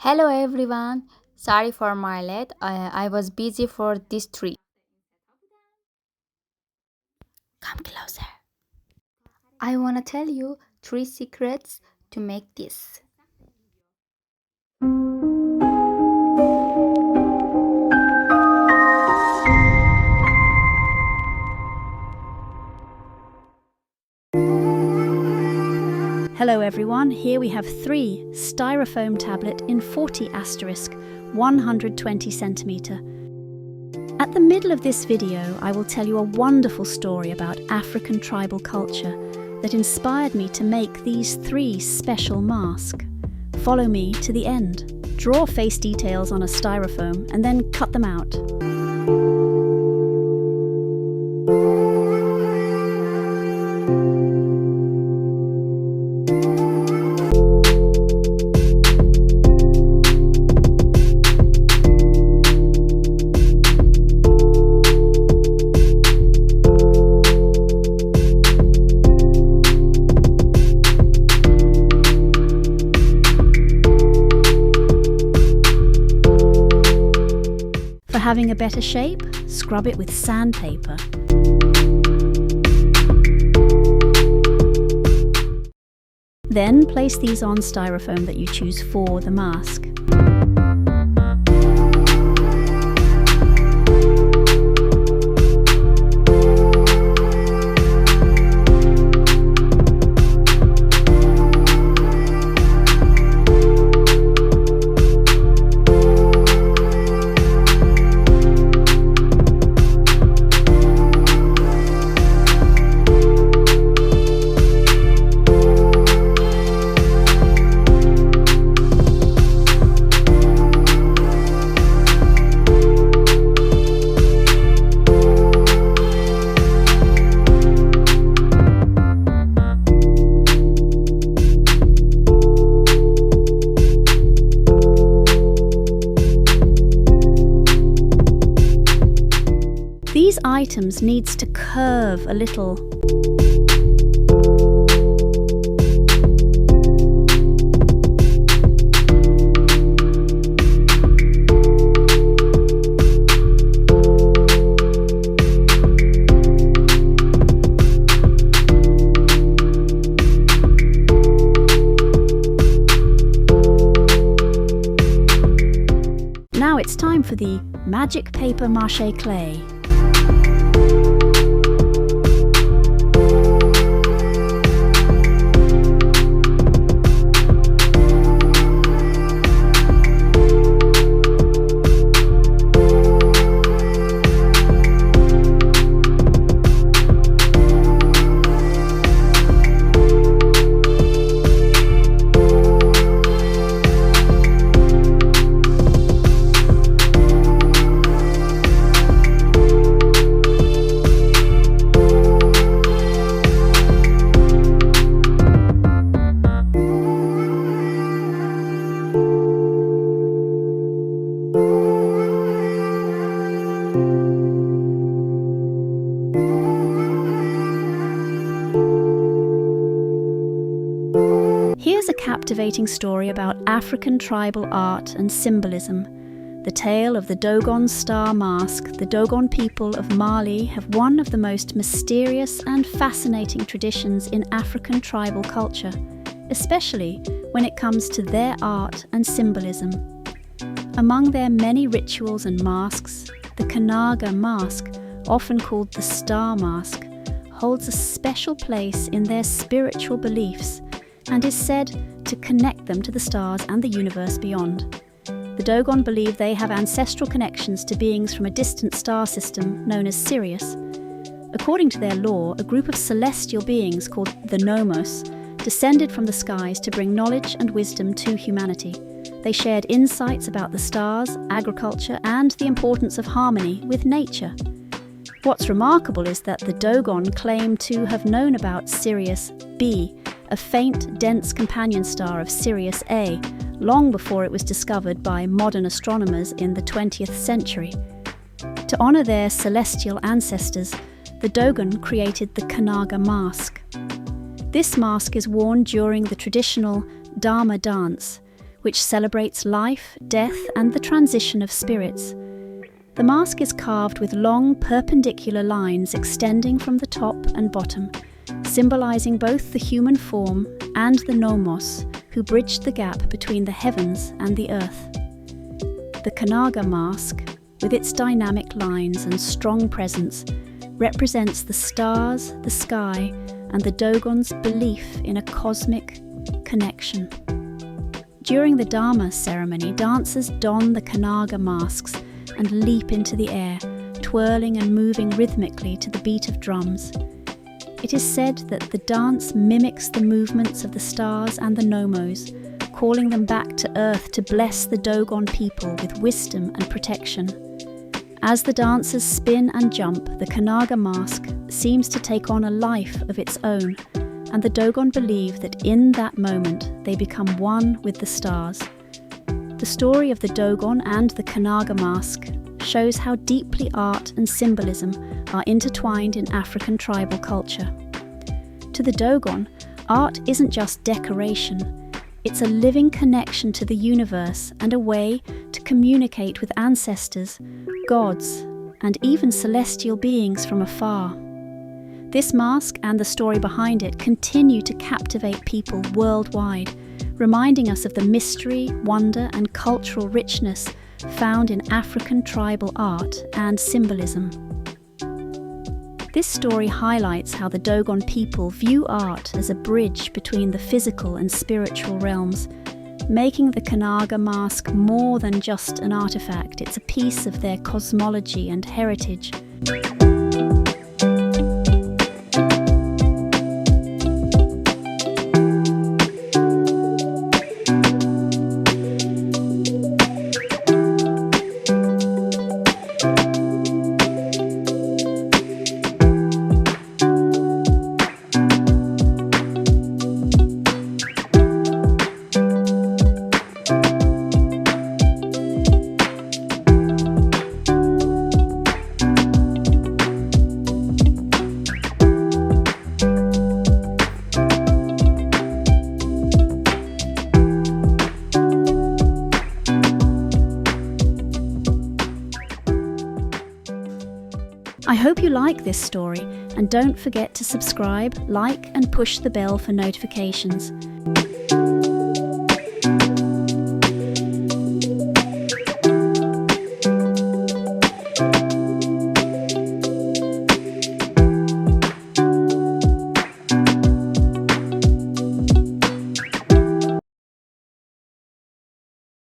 Hello everyone. Sorry for my late. I was busy for this trip. Come closer. I wanna tell you three secrets to make this. Hello everyone, here we have 3 Styrofoam tablet in 40 asterisk 120 centimeter. At the middle of this video, I will tell you a wonderful story about African tribal culture that inspired me to make these 3 special masks. Follow me to the end. Draw face details on a styrofoam and then cut them out. For having a better shape, scrub it with sandpaper. Then place these on styrofoam that you choose for the mask. These items needs to curve a little. Now it's time for the magic paper mache clay. Here's a captivating story about African tribal art and symbolism. The tale of the Dogon star mask. The Dogon people of Mali have one of the most mysterious and fascinating traditions in African tribal culture, especially when it comes to their art and symbolism. Among their many rituals and masks, the Kanaga mask, often called the star mask, holds a special place in their spiritual beliefs and is said to connect them to the stars and the universe beyond. The Dogon believe they have ancestral connections to beings from a distant star system known as Sirius. According to their lore, a group of celestial beings called the Nomos descended from the skies to bring knowledge and wisdom to humanity. They shared insights about the stars, agriculture, and the importance of harmony with nature. What's remarkable is that the Dogon claim to have known about Sirius B, a faint, dense companion star of Sirius A, long before it was discovered by modern astronomers in the 20th century. To honour their celestial ancestors, the Dogon created the Kanaga mask. This mask is worn during the traditional Dharma dance, which celebrates life, death, and the transition of spirits. The mask is carved with long perpendicular lines extending from the top and bottom, symbolizing both the human form and the nomos, who bridged the gap between the heavens and the earth. The Kanaga mask, with its dynamic lines and strong presence, represents the stars, the sky, and the Dogon's belief in a cosmic connection. During the Dharma ceremony, dancers don the Kanaga masks and leap into the air, twirling and moving rhythmically to the beat of drums. It is said that the dance mimics the movements of the stars and the nomos, calling them back to earth to bless the Dogon people with wisdom and protection. As the dancers spin and jump, the Kanaga mask seems to take on a life of its own, and the Dogon believe that in that moment they become one with the stars. The story of the Dogon and the Kanaga mask shows how deeply art and symbolism are intertwined in African tribal culture. To the Dogon, art isn't just decoration, it's a living connection to the universe and a way to communicate with ancestors, gods, and even celestial beings from afar. This mask and the story behind it continue to captivate people worldwide, reminding us of the mystery, wonder, and cultural richness found in African tribal art and symbolism. This story highlights how the Dogon people view art as a bridge between the physical and spiritual realms, making the Kanaga mask more than just an artifact. It's a piece of their cosmology and heritage. I hope you like this story, and don't forget to subscribe, like, and push the bell for notifications.